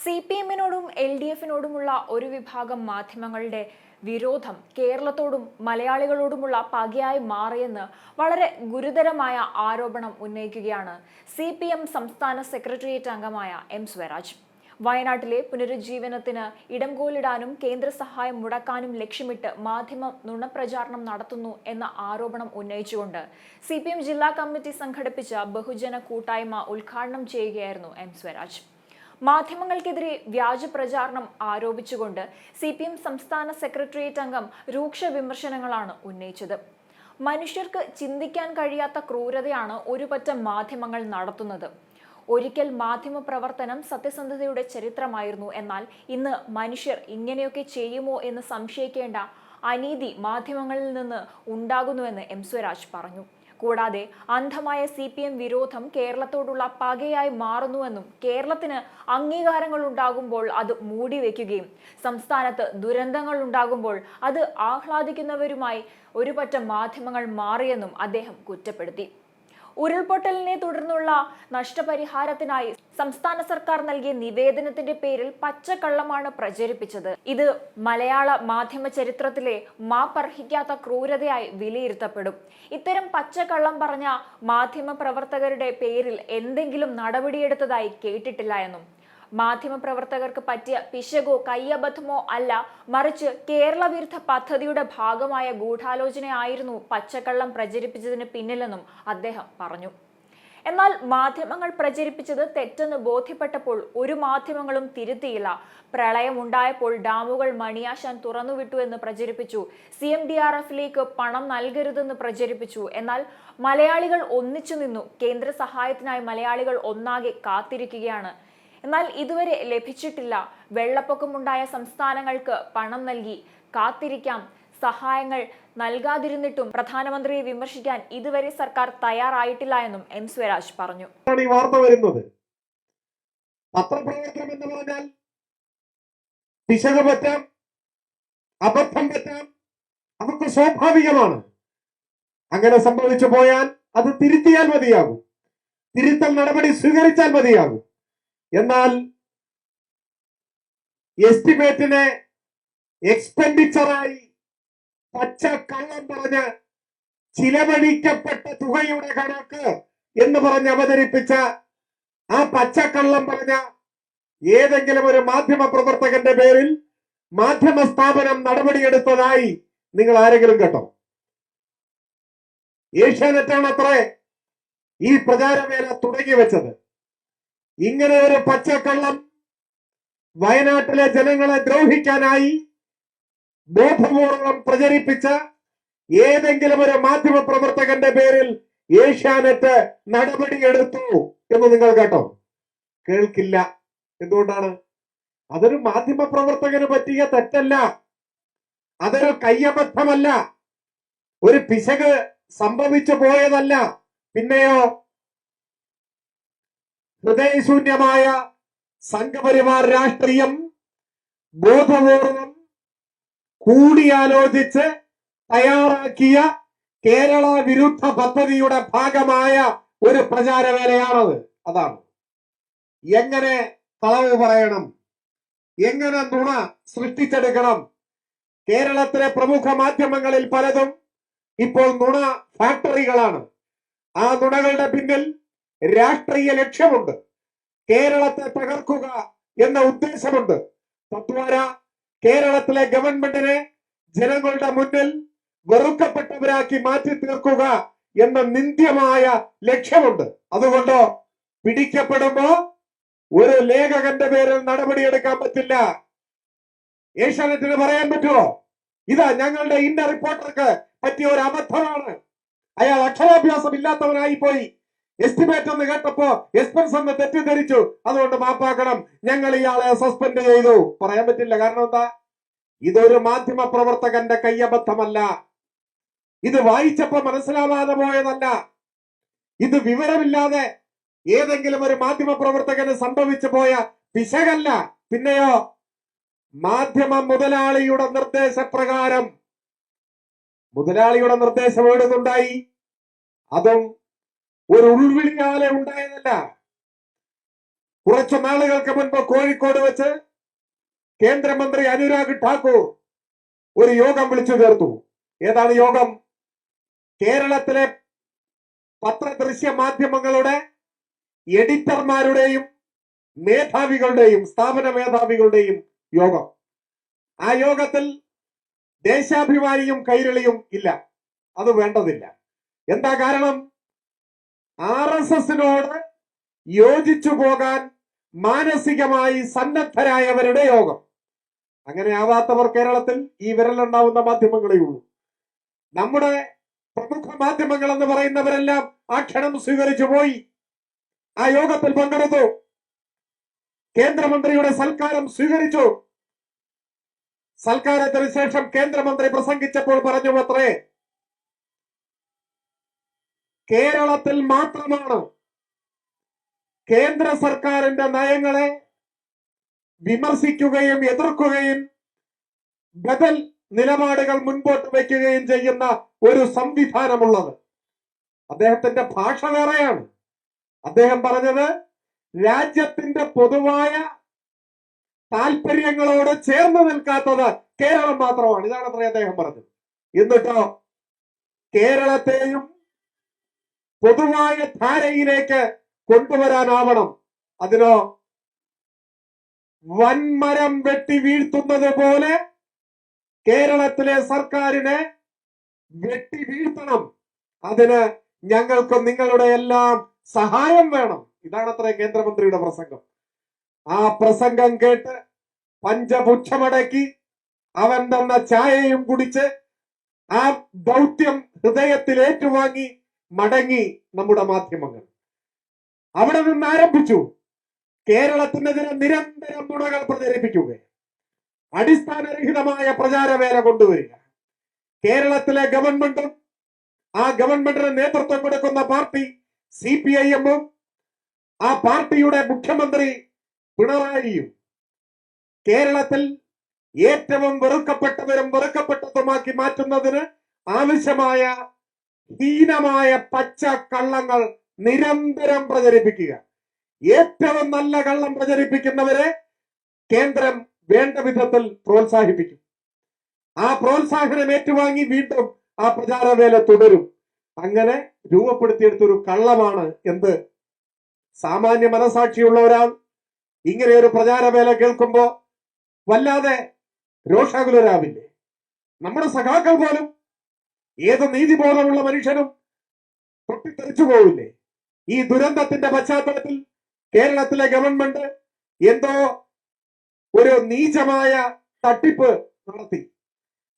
CPM-നോടും LDF-നോടുമുള്ള ഒരു വിഭാഗം മാധ്യമങ്ങളുടെ വിരോധം കേരളത്തോടും മലയാളികളോടുമുള്ള പകയായി മാറിയെന്ന് വളരെ ഗുരുതരമായ ആരോപണം ഉന്നയിക്കുകയാണ് CPM സംസ്ഥാന സെക്രട്ടേറിയറ്റ് അംഗമായ M. സ്വരാജ്. വയനാട്ടിലെ പുനരുജ്ജീവനത്തിന് ഇടംകോലിടാനും കേന്ദ്ര സഹായം മുടക്കാനും ലക്ഷ്യമിട്ട് മാധ്യമം നുണപ്രചാരണം നടത്തുന്നു എന്ന ആരോപണം ഉന്നയിച്ചുകൊണ്ട് CPM ജില്ലാ കമ്മിറ്റി സംഘടിപ്പിച്ച ബഹുജന കൂട്ടായ്മ ഉദ്ഘാടനം ചെയ്യുകയായിരുന്നു M. സ്വരാജ്. മാധ്യമങ്ങൾക്കെതിരെ വ്യാജ പ്രചാരണം ആരോപിച്ചുകൊണ്ട് CPM സംസ്ഥാന സെക്രട്ടേറിയറ്റ് അംഗം രൂക്ഷ വിമർശനങ്ങളാണ് ഉന്നയിച്ചത്. മനുഷ്യർക്ക് ചിന്തിക്കാൻ കഴിയാത്ത ക്രൂരതയാണ് ഒരുപറ്റം മാധ്യമങ്ങൾ നടത്തുന്നത്. ഒരിക്കൽ മാധ്യമ പ്രവർത്തനം സത്യസന്ധതയുടെ ചരിത്രമായിരുന്നു. എന്നാൽ ഇന്ന് മനുഷ്യർ ഇങ്ങനെയൊക്കെ ചെയ്യുമോ എന്ന് സംശയിക്കേണ്ട അനീതി മാധ്യമങ്ങളിൽ നിന്ന് ഉണ്ടാകുന്നുവെന്ന് M. സ്വരാജ് പറഞ്ഞു. കൂടാതെ അന്ധമായ CPM വിരോധം കേരളത്തോടുള്ള പകയായി മാറുന്നുവെന്നും കേരളത്തിന് അംഗീകാരങ്ങൾ ഉണ്ടാകുമ്പോൾ അത് മൂടിവെക്കുകയും സംസ്ഥാനത്ത് ദുരന്തങ്ങൾ ഉണ്ടാകുമ്പോൾ അത് ആഹ്ലാദിക്കുന്നവരുമായി ഒരുപറ്റം മാധ്യമങ്ങൾ മാറിയെന്നും അദ്ദേഹം കുറ്റപ്പെടുത്തി. ഉരുൾപൊട്ടലിനെ തുടർന്നുള്ള നഷ്ടപരിഹാരത്തിനായി സംസ്ഥാന സർക്കാർ നൽകിയ നിവേദനത്തിന്റെ പേരിൽ പച്ചക്കള്ളമാണ് പ്രചരിപ്പിച്ചത്. ഇത് മലയാള മാധ്യമ ചരിത്രത്തിലെ മാപ്പർഹിക്കാത്ത ക്രൂരതയായി വിലയിരുത്തപ്പെടും. ഇത്തരം പച്ചക്കള്ളം പറഞ്ഞ മാധ്യമ പ്രവർത്തകരുടെ പേരിൽ എന്തെങ്കിലും നടപടിയെടുത്തതായി കേട്ടിട്ടില്ല എന്നും മാധ്യമപ്രവർത്തകർക്ക് പറ്റിയ പിശകോ കയ്യബദ്ധമോ അല്ല, മറിച്ച് കേരള വിരുദ്ധ പദ്ധതിയുടെ ഭാഗമായ ഗൂഢാലോചനയായിരുന്നു പച്ചക്കള്ളം പ്രചരിപ്പിച്ചതിന് പിന്നിലെന്നും അദ്ദേഹം പറഞ്ഞു. എന്നാൽ മാധ്യമങ്ങൾ പ്രചരിപ്പിച്ചത് തെറ്റെന്ന് ബോധ്യപ്പെട്ടപ്പോൾ ഒരു മാധ്യമങ്ങളും തിരുത്തിയില്ല. പ്രളയം ഉണ്ടായപ്പോൾ ഡാമുകൾ മണിയാശാൻ തുറന്നുവിട്ടു എന്ന് പ്രചരിപ്പിച്ചു. CMDRF-ലേക്ക് പണം നൽകരുതെന്ന് പ്രചരിപ്പിച്ചു. എന്നാൽ മലയാളികൾ ഒന്നിച്ചു നിന്നു. കേന്ദ്ര സഹായത്തിനായി മലയാളികൾ ഒന്നാകെ കാത്തിരിക്കുകയാണ്. എന്നാൽ ഇതുവരെ ലഭിച്ചിട്ടില്ല. വെള്ളപ്പൊക്കമുണ്ടായ സംസ്ഥാനങ്ങൾക്ക് പണം നൽകി. കാത്തിരിക്കാം. സഹായങ്ങൾ നൽകാതിരുന്നിട്ടും പ്രധാനമന്ത്രിയെ വിമർശിക്കാൻ ഇതുവരെ സർക്കാർ തയ്യാറായിട്ടില്ല എന്നും M. സ്വരാജ് പറഞ്ഞു. ഈ വാർത്ത വരുന്നത് പത്രപ്രവർത്തനം എന്ന് പറഞ്ഞാൽ പിശക് പറ്റാം, അബദ്ധം പറ്റാം, അതൊക്കെ സ്വാഭാവികമാണ്. അങ്ങനെ സംഭവിച്ചു പോയാൽ അത് തിരുത്തിയാൽ മതിയാകും, തിരുത്തൽ നടപടി സ്വീകരിച്ചാൽ മതിയാകും. എന്നാൽ എസ്റ്റിമേറ്റിനെ എക്സ്പെൻഡിച്ചറായി പച്ച കള്ളം പറഞ്ഞ് ചിലവഴിക്കപ്പെട്ട തുകയുടെ കണക്ക് എന്ന് പറഞ്ഞ് അവതരിപ്പിച്ച ആ പച്ചക്കള്ളം പറഞ്ഞ ഏതെങ്കിലും ഒരു മാധ്യമ പ്രവർത്തകന്റെ പേരിൽ മാധ്യമ സ്ഥാപനം നടപടിയെടുത്തതായി നിങ്ങൾ ആരെങ്കിലും കേട്ടോ? ഏഷ്യാനെറ്റാണ് അത്രേ ഈ പ്രചാരവേല തുടങ്ങി വെച്ചത്. ഇങ്ങനെ ഒരു പച്ചക്കള്ളം വയനാട്ടിലെ ജനങ്ങളെ ദ്രോഹിക്കാനായി ബോധപൂർവം പ്രചരിപ്പിച്ച ഏതെങ്കിലും ഒരു മാധ്യമ പ്രവർത്തകന്റെ പേരിൽ ഏഷ്യാനെറ്റ് നടപടിയെടുത്തു എന്ന് നിങ്ങൾ കേട്ടോ? കേൾക്കില്ല. എന്തുകൊണ്ടാണ്? അതൊരു മാധ്യമ പ്രവർത്തകന് പറ്റിയ തെറ്റല്ല, അതൊരു കയ്യബദ്ധമല്ല, ഒരു പിശക് സംഭവിച്ചു പോയതല്ല. പിന്നെയോ ഹൃദയശൂന്യമായ സംഘപരിവാർ രാഷ്ട്രീയം ബോധപൂർവം കൂടിയാലോചിച്ച് തയ്യാറാക്കിയ കേരള വിരുദ്ധ പദ്ധതിയുടെ ഭാഗമായ ഒരു പ്രചാരവേലയാണത്. അതാണ്. എങ്ങനെ കളവ് പറയണം, എങ്ങനെ നുണ സൃഷ്ടിച്ചെടുക്കണം. കേരളത്തിലെ പ്രമുഖ മാധ്യമങ്ങളിൽ പലതും ഇപ്പോൾ നുണ ഫാക്ടറികളാണ്. ആ നുണകളുടെ പിന്നിൽ രാഷ്ട്രീയ ലക്ഷ്യമുണ്ട്. കേരളത്തെ തകർക്കുക എന്ന ഉദ്ദേശമുണ്ട്. തത്വാര കേരളത്തിലെ ഗവൺമെന്റിനെ ജനങ്ങളുടെ മുന്നിൽ വെറുക്കപ്പെട്ടവരാക്കി മാറ്റി തീർക്കുക എന്ന നിന്ദ്യമായ ലക്ഷ്യമുണ്ട്. അതുകൊണ്ട് പിടിക്കപ്പെടുമ്പോ ഒരു ലേഖകന്റെ പേരിൽ നടപടിയെടുക്കാൻ പറ്റില്ല. ഏഷ്യാനെറ്റിന് പറയാൻ പറ്റുമോ? ഇതാ ഞങ്ങളുടെ ഇന്ന റിപ്പോർട്ടർക്ക് പറ്റിയ ഒരു അബദ്ധമാണ്, അയാൾ അക്ഷരാഭ്യാസം ഇല്ലാത്തവനായി പോയി, എസ്റ്റിമേറ്റ് എന്ന് കേട്ടപ്പോ എക്സ്പെൻസ് എന്ന് തെറ്റിദ്ധരിച്ചു, അതുകൊണ്ട് മാപ്പാക്കണം, ഞങ്ങൾ ഇയാളെ സസ്പെൻഡ് ചെയ്തു. പറയാൻ പറ്റില്ല. കാരണം എന്താ? ഇതൊരു മാധ്യമ പ്രവർത്തകന്റെ കയ്യബദ്ധമല്ല, ഇത് വായിച്ചപ്പോ മനസ്സിലാവാതെ പോയതല്ല, ഇത് വിവരമില്ലാതെ ഏതെങ്കിലും ഒരു മാധ്യമ പ്രവർത്തകന് സംഭവിച്ചു പോയ പിശകല്ല. പിന്നെയോ മാധ്യമ മുതലാളിയുടെ നിർദ്ദേശപ്രകാരം, മുതലാളിയുടെ നിർദ്ദേശം എവിടുന്നുണ്ടായി? അതും ഒരു ഉൾവിളിയാലെ ഉണ്ടായതല്ല. കുറച്ചു നാളുകൾക്ക് മുൻപ് കോഴിക്കോട് വെച്ച് കേന്ദ്രമന്ത്രി അനുരാഗ് ഠാക്കൂർ ഒരു യോഗം വിളിച്ചു ചേർത്തു. ഏതാണ് യോഗം? കേരളത്തിലെ പത്രദൃശ്യ മാധ്യമങ്ങളുടെ എഡിറ്റർമാരുടെയും മേധാവികളുടെയും സ്ഥാപന മേധാവികളുടെയും യോഗം. ആ യോഗത്തിൽ ദേശാഭിമാനിയും കൈരളിയും ഇല്ല. അത് വേണ്ടതില്ല. എന്താ കാരണം? RSSനോട് യോജിച്ചു പോകാൻ മാനസികമായി സന്നദ്ധരായവരുടെ യോഗം. അങ്ങനെ ആവാത്തവർ കേരളത്തിൽ ഈ വിരലുണ്ടാവുന്ന മാധ്യമങ്ങളേ ഉള്ളൂ. നമ്മുടെ പ്രമുഖ മാധ്യമങ്ങൾ എന്ന് പറയുന്നവരെല്ലാം ആ ക്ഷണം സ്വീകരിച്ചു പോയി. ആ യോഗത്തിൽ പങ്കെടുത്തു. കേന്ദ്രമന്ത്രിയുടെ സൽക്കാരം സ്വീകരിച്ചു. സൽക്കാരത്തിന് ശേഷം കേന്ദ്രമന്ത്രി പ്രസംഗിച്ചപ്പോൾ പറഞ്ഞു അത്രേ, കേരളത്തിൽ മാത്രമാണ് കേന്ദ്ര സർക്കാരിന്റെ നയങ്ങളെ വിമർശിക്കുകയും എതിർക്കുകയും ബദൽ നിലപാടുകൾ മുൻപോട്ട് വയ്ക്കുകയും ചെയ്യുന്ന ഒരു സംവിധാനമുള്ളത്. അദ്ദേഹത്തിന്റെ ഭാഷ വേറെയാണ്. അദ്ദേഹം പറഞ്ഞത് രാജ്യത്തിന്റെ പൊതുവായ താല്പര്യങ്ങളോട് ചേർന്ന് നിൽക്കാത്തത് കേരളം മാത്രമാണ്. ഇതാണ് അത്രേ അദ്ദേഹം പറഞ്ഞത്. എന്നിട്ടോ കേരളത്തെയും പൊതുവായ ധാരയിലേക്ക് കൊണ്ടുവരാനാവണം. അതിനോ വൻമരം വെട്ടി വീഴ്ത്തുന്നത് പോലെ കേരളത്തിലെ സർക്കാരിനെ വെട്ടി വീഴ്ത്തണം. അതിന് ഞങ്ങൾക്ക് നിങ്ങളുടെ എല്ലാം സഹായം വേണം. ഇതാണത്രേ കേന്ദ്രമന്ത്രിയുടെ പ്രസംഗം. ആ പ്രസംഗം കേട്ട് പഞ്ചപുച്ഛമടക്കി അവൻ തന്ന ചായയും കുടിച്ച് ആ ദൗത്യം ഹൃദയത്തിൽ ഏറ്റുവാങ്ങി മടങ്ങി നമ്മുടെ മാധ്യമങ്ങൾ. അവിടെ നിന്ന് ആരംഭിച്ചു കേരളത്തിനെതിരെ നിരന്തരം നുണകൾ പ്രചരിപ്പിക്കുക, അടിസ്ഥാനരഹിതമായ പ്രചാരവേല കൊണ്ടുവരിക. കേരളത്തിലെ ഗവൺമെന്റും ആ ഗവൺമെന്റിന് നേതൃത്വം കൊടുക്കുന്ന പാർട്ടി CPIM-ഉം ആ പാർട്ടിയുടെ മുഖ്യമന്ത്രി പിണറായിയും കേരളത്തിൽ ഏറ്റവും വെറുക്കപ്പെട്ടവരും വെറുക്കപ്പെട്ടതുമാക്കി മാറ്റുന്നതിന് ആവശ്യമായ ഹീനമായ പച്ച കള്ളങ്ങൾ നിരന്തരം പ്രചരിപ്പിക്കുക. ഏറ്റവും നല്ല കള്ളം പ്രചരിപ്പിക്കുന്നവരെ കേന്ദ്രം വേണ്ട വിധത്തിൽ പ്രോത്സാഹിപ്പിക്കും. ആ പ്രോത്സാഹനം ഏറ്റുവാങ്ങി വീണ്ടും ആ പ്രചാരവേല തുടരും. അങ്ങനെ രൂപപ്പെടുത്തിയെടുത്തൊരു കള്ളമാണ് എന്ത്? സാമാന്യ മനസാക്ഷിയുള്ള ഒരാൾ ഇങ്ങനെ ഒരു പ്രചാരവേല കേൾക്കുമ്പോ വല്ലാതെ രോഷാകുലരാവില്ലേ? നമ്മുടെ സഖാക്കൾ പോലും, ഏത് നീതിബോധമുള്ള മനുഷ്യനും പൊട്ടിത്തെറിച്ചു പോവില്ലേ? ഈ ദുരന്തത്തിന്റെ പശ്ചാത്തലത്തിൽ കേരളത്തിലെ ഗവൺമെന്റ് എന്തോ ഒരു നീചമായ തട്ടിപ്പ് നടത്തി,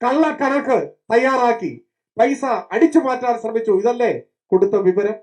കള്ളക്കണക്ക് തയ്യാറാക്കി പൈസ അടിച്ചു മാറ്റാൻ ശ്രമിച്ചു. ഇതല്ലേ കൊടുത്ത വിവരം?